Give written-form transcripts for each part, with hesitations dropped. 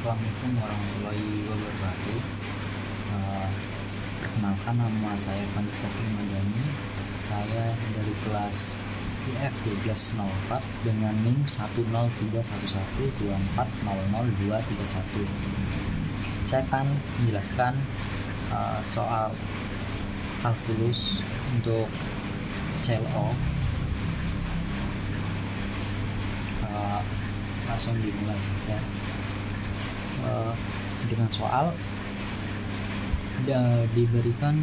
Assalamualaikum warahmatullahi wabarakatuh. Perkenalkan, nama saya Fandi Madani. Saya dari kelas IF 1204 dengan NIM 1031124000231. Saya akan menjelaskan soal kalkulus untuk CLO. Langsung dimulai saja dengan soal. Diberikan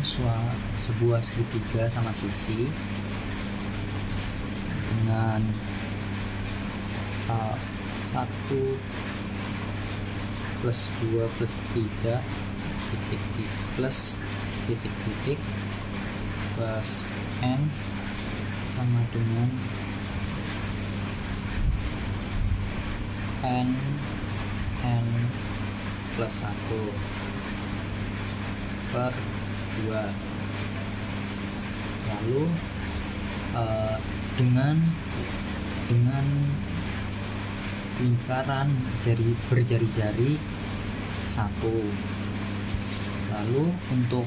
sebuah segitiga sama sisi dengan 1 plus 2 plus 3 titik plus titik plus n sama dengan n plus 1 per 2. Lalu dengan lingkaran berjari-jari 1. Lalu untuk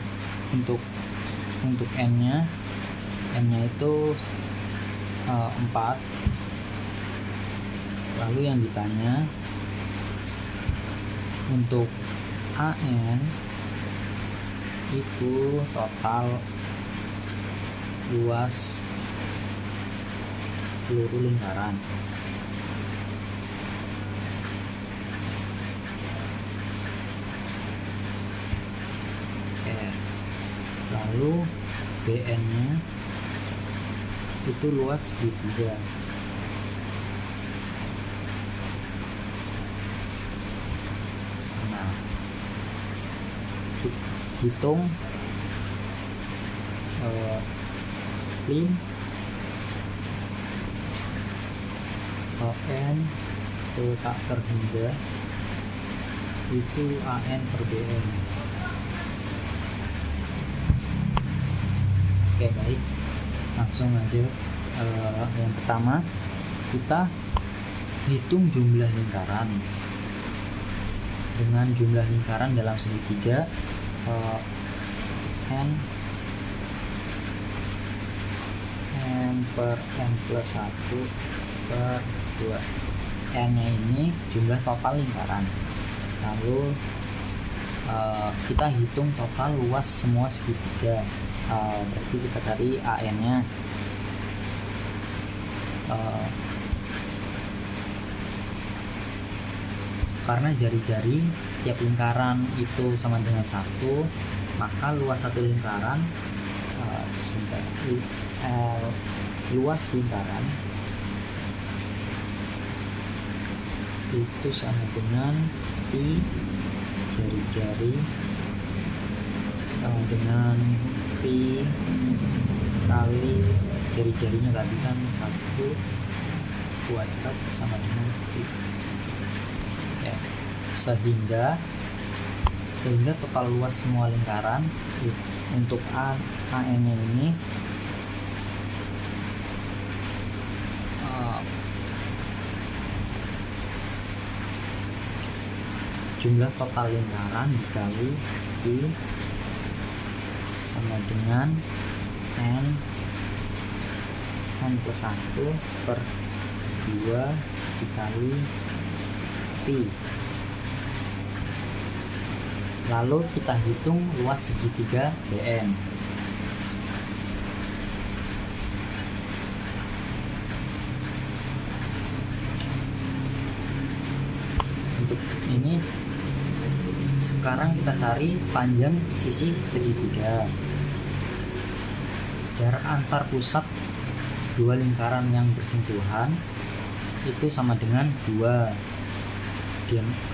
n-nya itu 4. Lalu yang ditanya untuk AN itu total luas seluruh lingkaran. Lalu BN-nya itu luas segitiga. Nah, hitung lim ON ke tak terhingga itu AN per BN. Oke, baik, langsung aja. Yang pertama kita hitung jumlah lingkaran. Dengan jumlah lingkaran dalam segitiga n per n plus 1 per 2. N nya ini jumlah total lingkaran. Lalu kita hitung total luas semua segitiga. Berarti kita cari AN nya. Karena jari-jari tiap lingkaran itu sama dengan 1, maka luas satu lingkaran luas lingkaran itu sama dengan pi jari-jari sama dengan pi kali jari-jarinya tadi kan 1 kuadrat sama dengan pi. Sehingga total luas semua lingkaran untuk AN nya ini jumlah total lingkaran dikali pi sama dengan n plus 1 per 2 dikali pi. Lalu kita hitung luas segitiga BN. Untuk ini sekarang kita cari panjang sisi segitiga. Jarak antar pusat dua lingkaran yang bersentuhan itu sama dengan 2.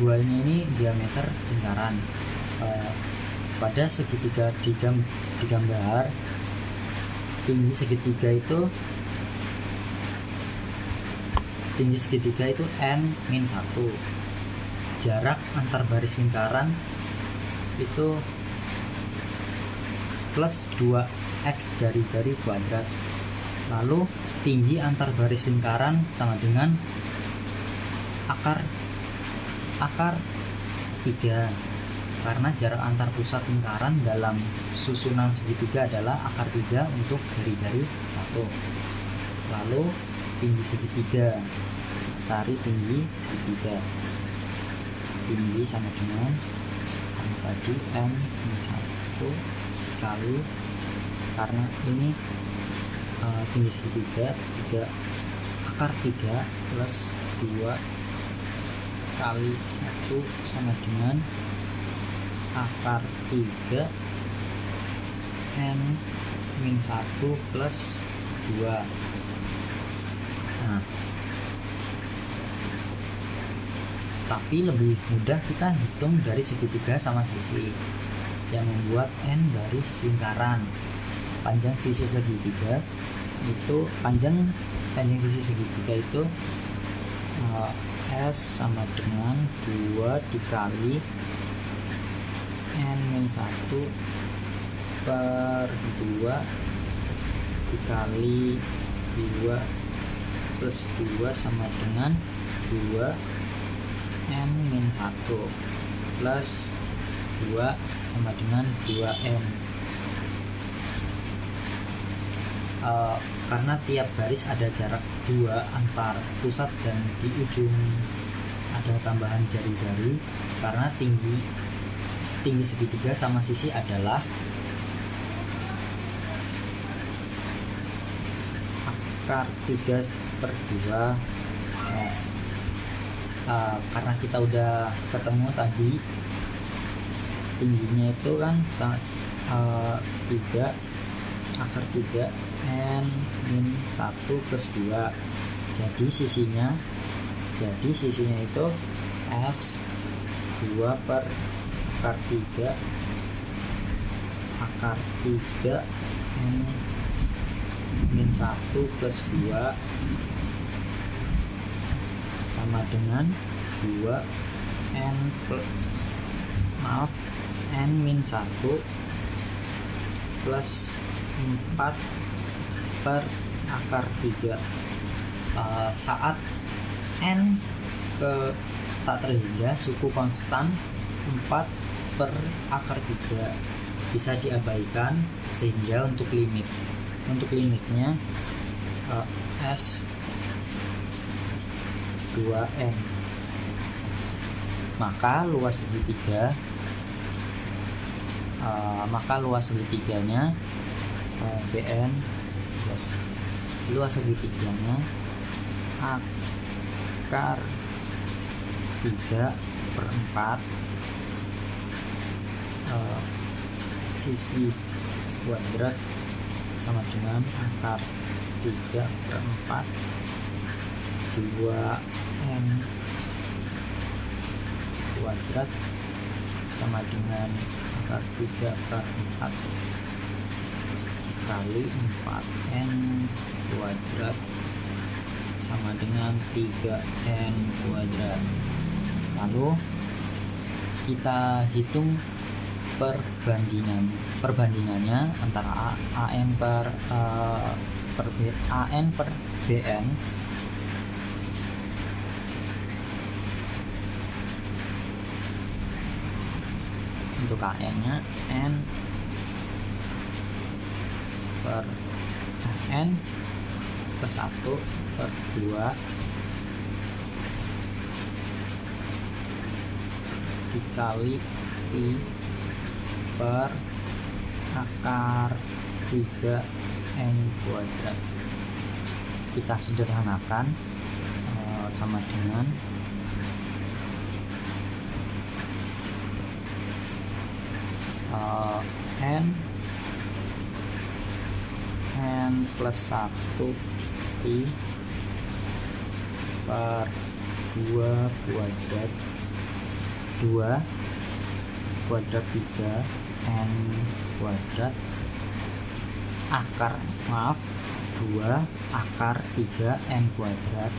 Duanya ini diameter lingkaran. Pada segitiga digambar, tinggi segitiga itu n-1. Jarak antar baris lingkaran itu plus 2x jari-jari kuadrat. Lalu tinggi antar baris lingkaran sama dengan akar 3 karena jarak antar pusat lingkaran dalam susunan segitiga adalah akar 3 untuk jari-jari 1. Lalu tinggi segitiga, cari tinggi segitiga. Tinggi sama dengan tadi M-1 kali, karena ini tinggi segitiga 3 akar 3 plus 2 kali 1 sama dengan akar 3 N-1 plus 2. Nah, tapi lebih mudah kita hitung dari segitiga sama sisi, yang membuat N garis lingkaran. Panjang sisi segitiga itu panjang sisi segitiga itu S sama dengan 2 dikali N-1 per 2 dikali 2 plus 2 sama dengan 2 N-1 plus 2 sama dengan 2N. Karena tiap garis ada jarak 2 antar pusat dan di ujung ada tambahan jari-jari, karena tinggi segitiga sama sisi adalah akar 3 per 2 S. Karena kita udah ketemu tadi tingginya itu kan 3 akar 3 N-1 plus 2, jadi sisinya itu S 2 per akar 3 N-1 plus 2 sama dengan 2 N-1 plus 4 per akar 3. Saat N ke tak terhingga, suku konstan 4 per akar 3 bisa diabaikan, sehingga untuk limitnya S 2N. Maka luas segitiganya BN luas segitiganya akar 3 per 4 sisi kuadrat sama dengan akar 3 per 4 2N kuadrat sama dengan akar 3 per 4 kali 4N kuadrat sama dengan 3N kuadrat. Lalu kita hitung perbandingannya antara AN per BN. Untuk AN nya N per N plus 1 per 2 dikali I per akar 3N kuadrat. Kita sederhanakan sama dengan N plus 1 I per 2 kuadrat 2 kuadrat 3 N kuadrat akar 2 akar 3 N kuadrat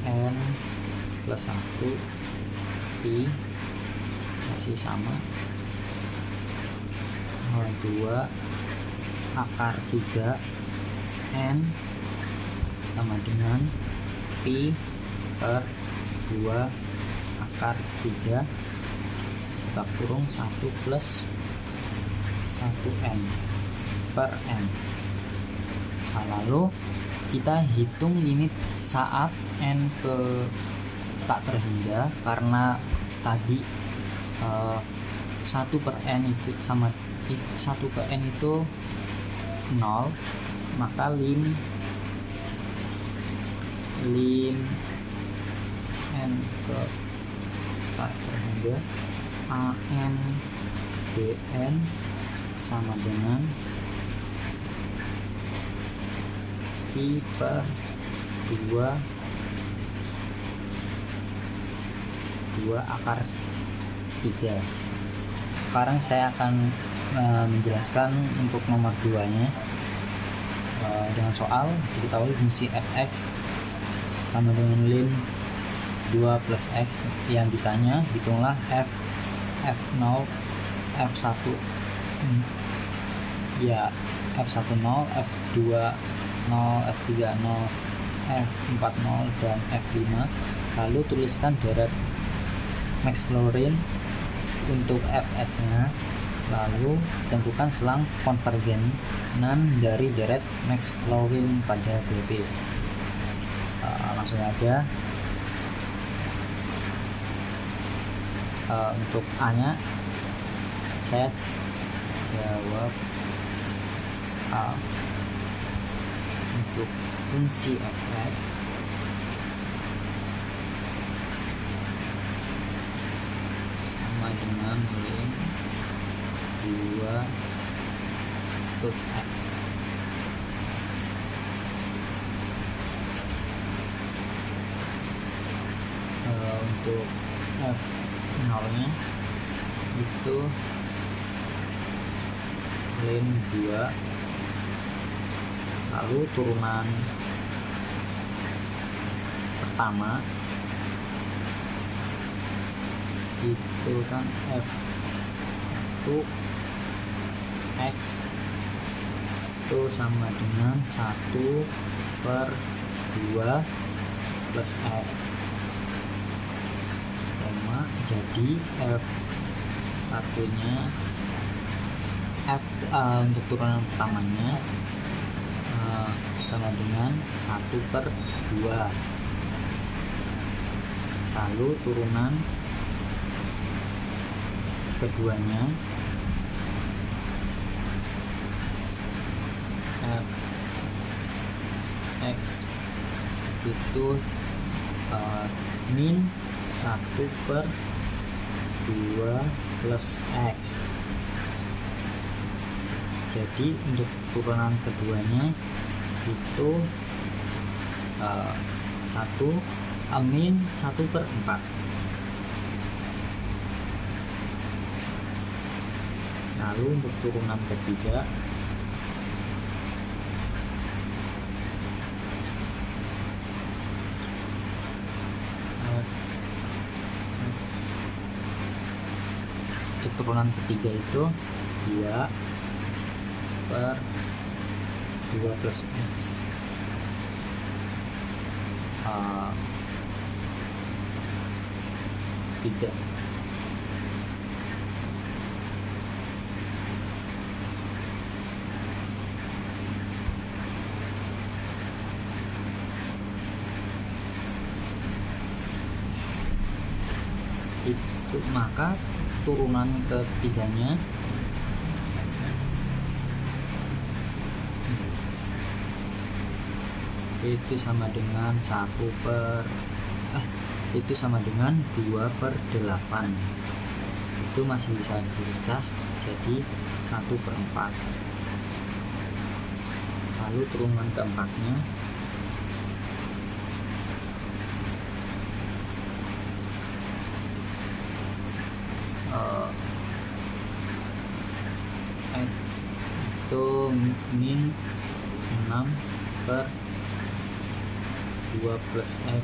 N plus 1 I masih sama 2 akar 3 N sama dengan Pi per 2 akar akar 3 kita kurung 1 plus 1n per n. Nah, lalu kita hitung limit saat n ke tak terhingga, karena tadi 1 per n itu sama 1 ke n itu 0, maka lim n ke tak terhingga an dn sama dengan pi per 2 akar 3. Sekarang saya akan menjelaskan untuk nomor 2 nya dengan soal diketahui fungsi fx sama dengan lim 2 plus x. Yang ditanya hitunglah f0 f1 ya f1 0 f2 0 f3 0 f4 0 dan f5. Lalu tuliskan deret Maclaurin untuk fx nya, lalu tentukan selang konvergenan dari deret Maclaurin pada dp. Langsung aja. Untuk A nya saya jawab A. Untuk fungsi fx sama dengan lim 2 plus x. Untuk f0 nya itu lim 2, lalu turunan pertama itu kan f itu x itu sama dengan 1 per 2 plus x, jadi f1 nya untuk turunan pertamanya sama dengan 1 per 2, lalu turunan keduanya fx itu min 1 per 2 plus x. Jadi untuk turunan keduanya itu 1 per 4. Lalu untuk turunan ketiga itu 2 per 2 plus x. Tiga. Itu maka turunan ketiganya itu sama dengan 2 per 8. Itu masih bisa dipecah jadi 1 per 4. Lalu turunan keempatnya itu min 6 per 2 plus x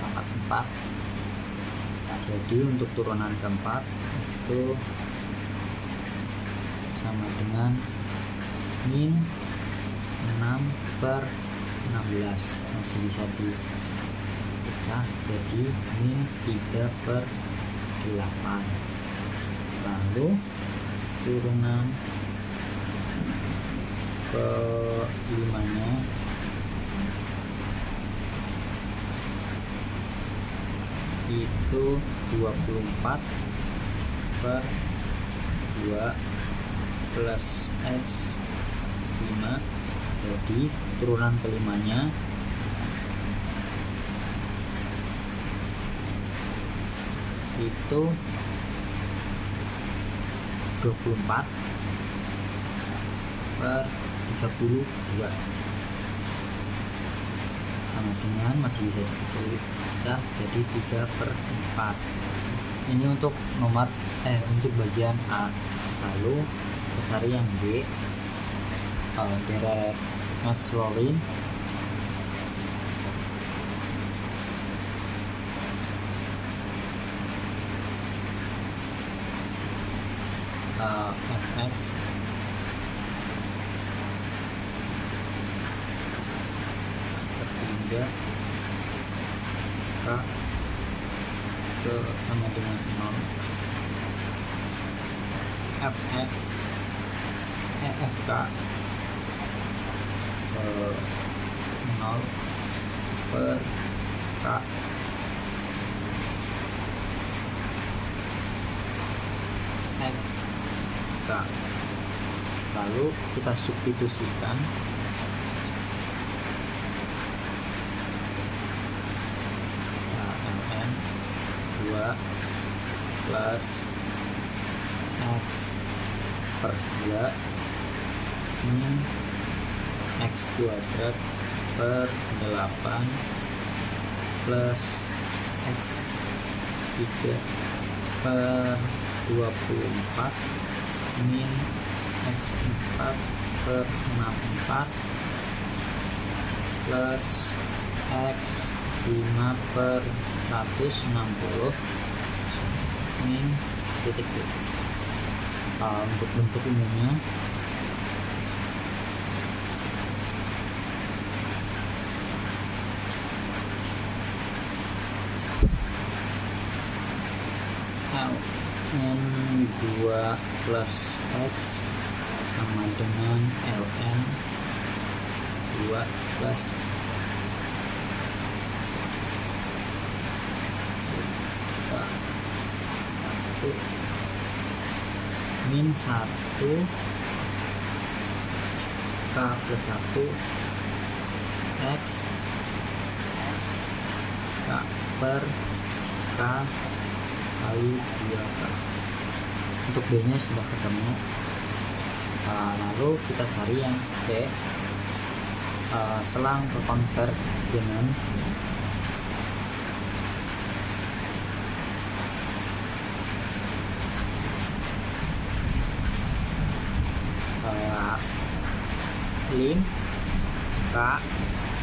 pangkat 4. Nah, jadi untuk turunan keempat itu sama dengan min 6 per 16. Masih bisa di pecah jadi min 3/8. Lalu turunan ke 5-nya itu 24/2 plus X 5, jadi turunan kelimanya itu 24/32 sama dengan masih bisa dipecah jadi 3/4. Ini untuk nomor untuk bagian A. Lalu kita cari yang B, direct match line. Fx per 3 K ke sama dengan 0. Fx Fk 0 per K X K. Lalu kita substitusikan ln 2 plus X per 2 min X kuadrat per 8 plus X 3 per 24 min X 4 per 64 plus X 5 per 160 min titik. Untuk bentuk umumnya ln 2 plus X sama dengan ln 2 plus 1 min 1 K plus 1 X K per K kali 2K. Untuk B nya sudah ketemu. Lalu kita cari yang C, selang ke convert dengan lim K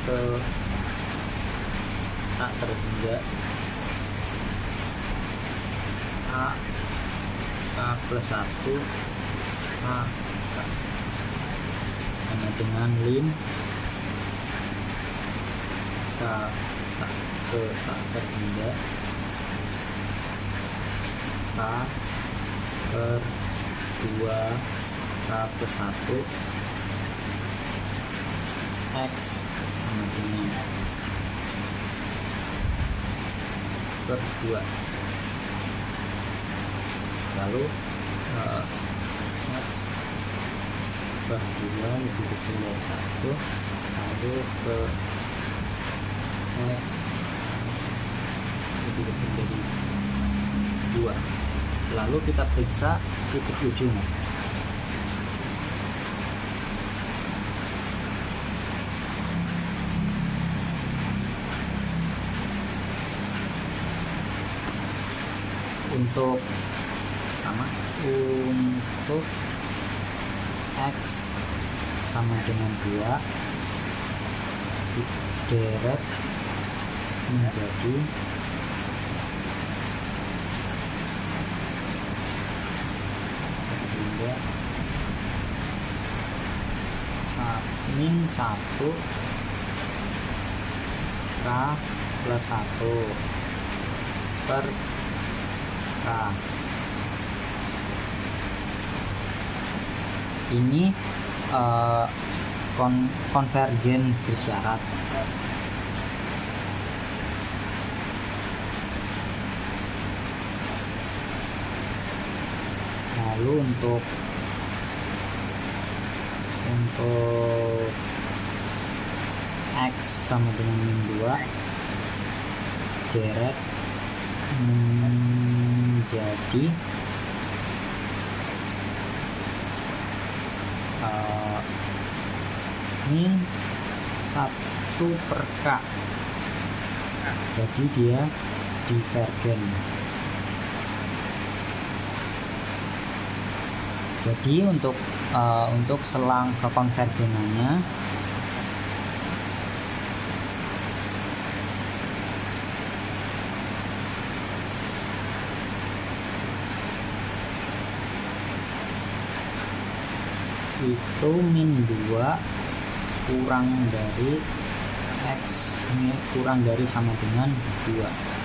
ke A terhingga A K plus 1 A K sama dengan lim K ke A terhingga K per 2 K plus 1 X sama dengan per 2. Lalu X per 2 lebih kecil dari 1, lalu ke X lebih kecil dari 2. Lalu kita periksa titik ujungnya. Untuk X sama dengan 2 dideret menjadi min 1 K plus 1 per K. Ini konvergen bersyarat. Lalu untuk X sama dengan min 2 deret menjadi min 1 per K. Jadi dia divergen. Jadi untuk selang kekonvergenannya itu min 2 kurang dari X kurang dari sama dengan 2.